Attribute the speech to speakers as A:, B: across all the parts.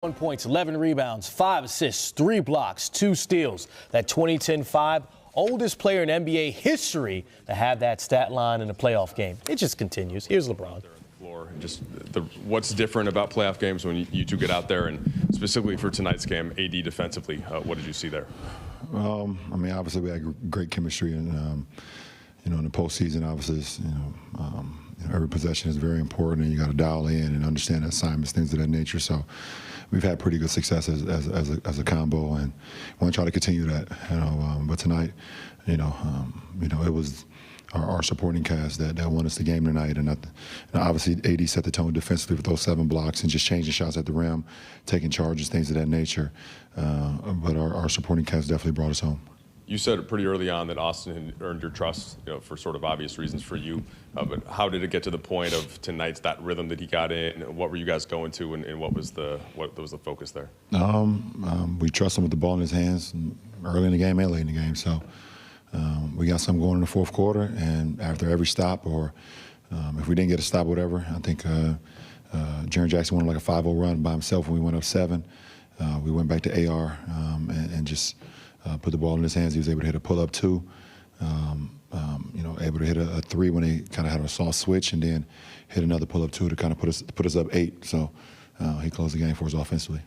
A: 1 points, 11 rebounds, 5 assists, 3 blocks, 2 steals. That 2010-5, oldest player in NBA history to have that stat line in a playoff game. It just continues. Here's LeBron.
B: Just what's different about playoff games when you two get out there, and specifically for tonight's game, AD defensively, what did you see there?
C: I mean, obviously we had great chemistry, and in the postseason, obviously, every possession is very important, and you got to dial in and understand assignments, things of that nature. So we've had pretty good success as a combo, and we want to try to continue that. But tonight, it was our supporting cast that won us the game tonight, and obviously AD set the tone defensively with those 7 blocks and just changing shots at the rim, taking charges, things of that nature. But our supporting cast definitely brought us home.
B: You said pretty early on that Austin had earned your trust, for sort of obvious reasons for you. But how did it get to the point of tonight's that rhythm that he got in? What were you guys going to, and what was the focus there?
C: We trust him with the ball in his hands early in the game and late in the game. So we got something going in the fourth quarter, and after every stop, or if we didn't get a stop, whatever, I think Jaren Jackson went like a 5-0 run by himself when we went up 7. We went back to AR and just put the ball in his hands. He was able to hit a pull-up 2, able to hit a 3 when they kind of had a soft switch, and then hit another pull-up 2 to kind of put us up 8. So he closed the game for us offensively.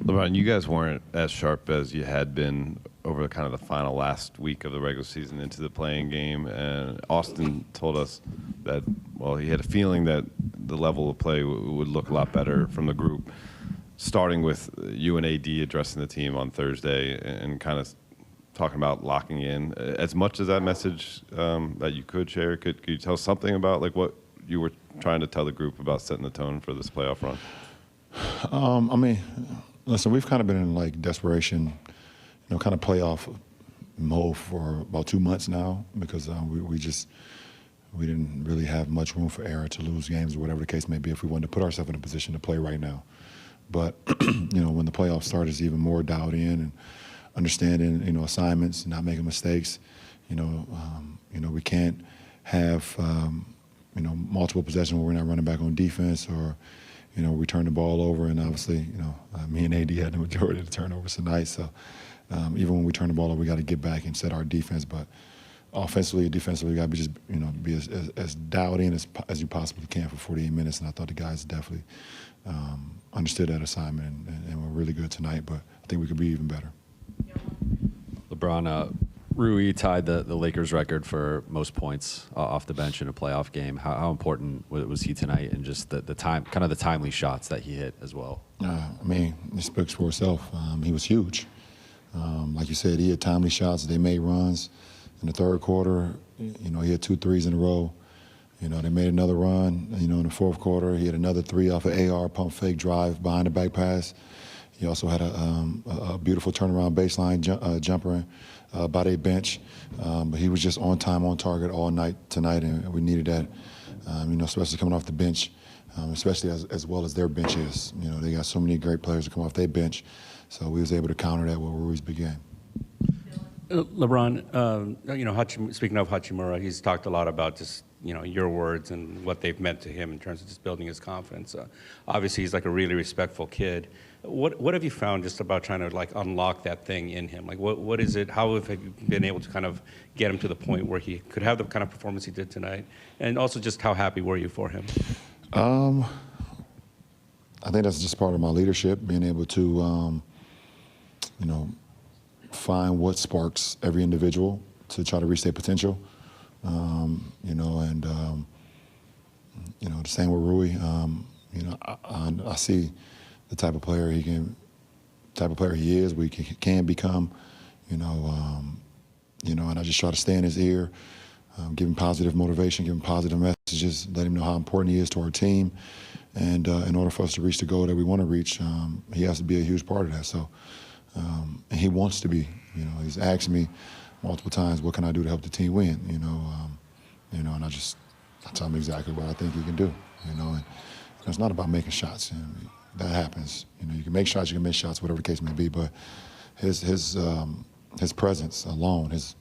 D: LeBron, you guys weren't as sharp as you had been over kind of the final last week of the regular season into the playing game, and Austin told us that, well, he had a feeling that the level of play would look a lot better from the group, starting with you and AD addressing the team on Thursday and kind of talking about locking in. As much as that message that you could share, could you tell something about like what you were trying to tell the group about setting the tone for this playoff run?
C: I mean, listen, we've kind of been in like desperation, kind of playoff mode for about 2 months now, because we didn't really have much room for error to lose games or whatever the case may be if we wanted to put ourselves in a position to play right now. But when the playoffs start, it's even more dialed in and understanding assignments, not making mistakes. We can't have multiple possessions where we're not running back on defense, or we turn the ball over. And obviously, me and AD had the majority of the turnovers tonight. So even when we turn the ball over, we got to get back and set our defense. But offensively, defensively, we got to be as dialed in as you possibly can for 48 minutes. And I thought the guys definitely understood that assignment and were really good tonight. But I think we could be even better.
E: LeBron, Rui tied the Lakers record for most points off the bench in a playoff game. How important was he tonight, and just the timely shots that he hit as well?
C: I mean, it speaks for itself. He was huge. Like you said, he had timely shots. They made runs in the third quarter. He had 2 threes in a row. They made another run. In the fourth quarter, he had another 3 off an AR pump fake drive behind the back pass. He also had a beautiful turnaround baseline jumper by their bench. But he was just on time, on target all night tonight, and we needed that, especially coming off the bench, especially as well as their bench is. They got so many great players to come off their bench, so we was able to counter that where Ruiz began.
F: LeBron, speaking of Hachimura, he's talked a lot about just, your words and what they've meant to him in terms of just building his confidence. Obviously, he's like a really respectful kid. What have you found just about trying to like unlock that thing in him? Like, what is it? How have you been able to kind of get him to the point where he could have the kind of performance he did tonight? And also, just how happy were you for him?
C: I think that's just part of my leadership, being able to, find what sparks every individual to try to reach their potential. The same with Rui. I see the type of player he is, we can become, and I just try to stay in his ear, give him positive motivation, give him positive messages, let him know how important he is to our team. And in order for us to reach the goal that we want to reach, he has to be a huge part of that. So, and he wants to be, he's asked me multiple times, what can I do to help the team win, and I tell him exactly what I think he can do, and it's not about making shots. That happens. You can make shots, you can miss shots, whatever the case may be. But his presence alone, his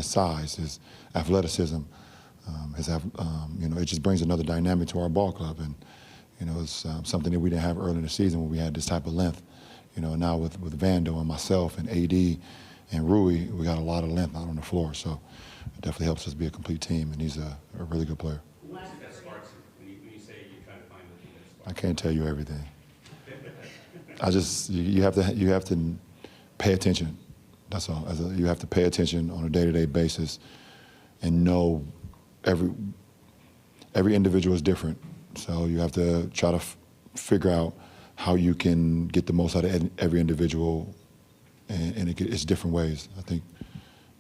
C: size, his athleticism, it just brings another dynamic to our ball club. And it's something that we didn't have early in the season when we had this type of length. Now with Vando and myself and AD and Rui, we got a lot of length out on the floor. So it definitely helps us be a complete team, and he's a really good player. I can't tell you everything. You have to pay attention. That's all. You have to pay attention on a day-to-day basis and know every individual is different. So you have to try to figure out how you can get the most out of every individual, and it's different ways. I think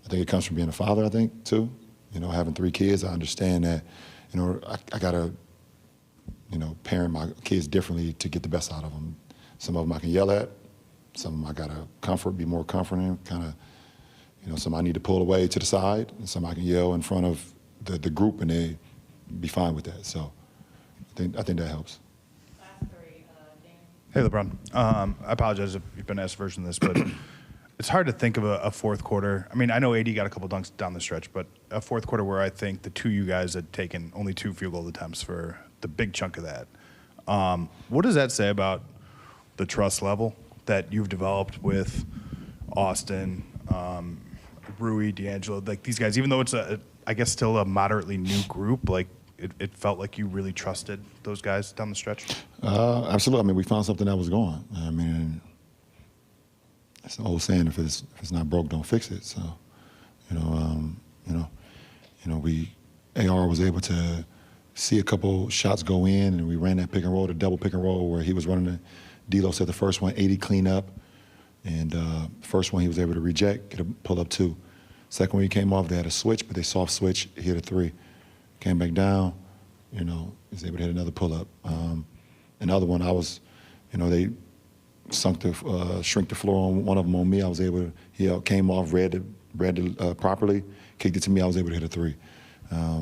C: it comes from being a father, I think, too. Having 3 kids, I understand that, I gotta, parent my kids differently to get the best out of them. Some of them I can yell at, some of them I gotta be more comforting, kind of, some I need to pull away to the side, and some I can yell in front of the group, and they be fine with that. So I think that helps.
G: Hey, LeBron. I apologize if you've been asked a version of this, but it's hard to think of a fourth quarter. I mean, I know AD got a couple dunks down the stretch, but a fourth quarter where I think the 2 you guys had taken only 2 field goal attempts for the big chunk of that. What does that say about the trust level that you've developed with Austin, Rui, D'Angelo, like these guys? Even though it's I guess still a moderately new group, like it felt like you really trusted those guys down the stretch?
C: Absolutely. I mean, we found something that was going. I mean, it's an old saying: if it's not broke, don't fix it. So, AR was able to see a couple shots go in, and we ran that pick and roll, the double pick and roll, where he was running the D'Lo said the first one, 80 clean up, and first one he was able to reject, get a pull up 2. Second one he came off, they had a switch, but they soft switch, he hit a 3. Came back down, he was able to hit another pull-up. Another one, they shrink the floor on one of them on me. I was able to, he came off, read it properly, kicked it to me, I was able to hit a 3.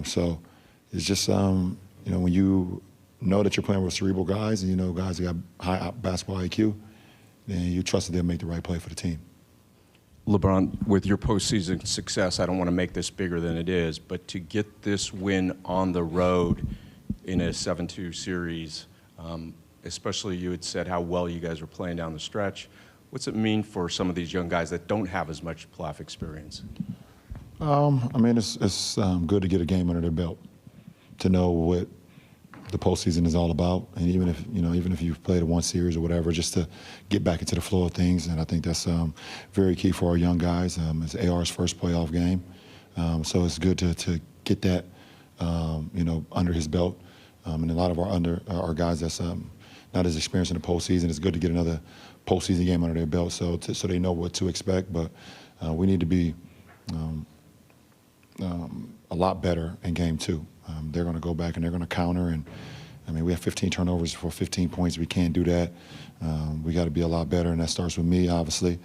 C: So it's just, when you know that you're playing with cerebral guys and guys that got high basketball IQ, then you trust that they'll make the right play for the team.
H: LeBron, with your postseason success, I don't want to make this bigger than it is, but to get this win on the road in a 7-2 series, especially you had said how well you guys were playing down the stretch, what's it mean for some of these young guys that don't have as much playoff experience?
C: I mean, it's good to get a game under their belt, to know what the postseason is all about, and even if you've played one series or whatever, just to get back into the flow of things. And I think that's very key for our young guys. It's AR's first playoff game, so it's good to get that under his belt. And a lot of our guys that's not as experienced in the postseason, it's good to get another postseason game under their belt, so they know what to expect. But we need to be a lot better in game 2. They're going to go back and they're going to counter, and I mean, we have 15 turnovers for 15 points. We can't do that. We got to be a lot better, and that starts with me, obviously.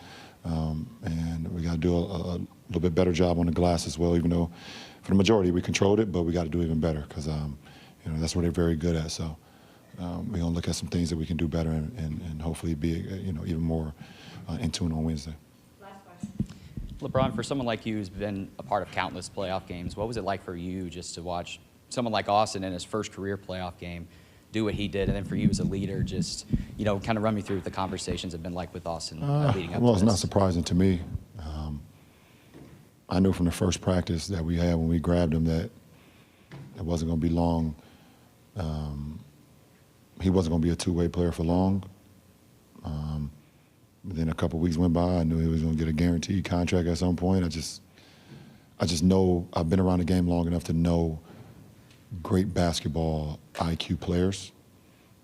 C: And we got to do a little bit better job on the glass as well. Even though for the majority we controlled it, but we got to do even better because that's what they're very good at. So we're going to look at some things that we can do better and hopefully be even more in tune on Wednesday.
I: LeBron, for someone like you who's been a part of countless playoff games, what was it like for you just to watch someone like Austin in his first career playoff game do what he did, and then for you as a leader, just kind of run me through what the conversations have been like with Austin leading up to
C: Well,
I: this?
C: it's not surprising to me. I knew from the first practice that we had when we grabbed him that it wasn't going to be long. He wasn't going to be a two-way player for long. Then a couple weeks went by. I knew he was going to get a guaranteed contract at some point. I just know I've been around the game long enough to know great basketball IQ players,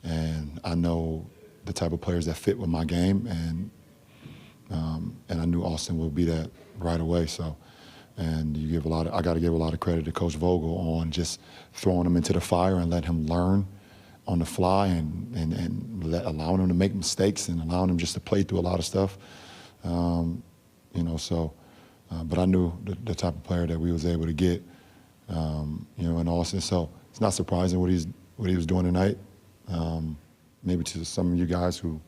C: and I know the type of players that fit with my game, and I knew Austin would be that right away. So, and I got to give a lot of credit to Coach Vogel on just throwing him into the fire and let him learn on the fly, and allowing him to make mistakes and allowing him just to play through a lot of stuff. But I knew the type of player that we was able to get, in Austin. So it's not surprising what he was doing tonight. Maybe to some of you guys who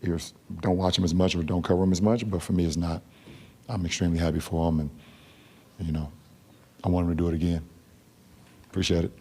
C: either don't watch him as much or don't cover him as much, but for me, it's not. I'm extremely happy for him, and I want him to do it again. Appreciate it.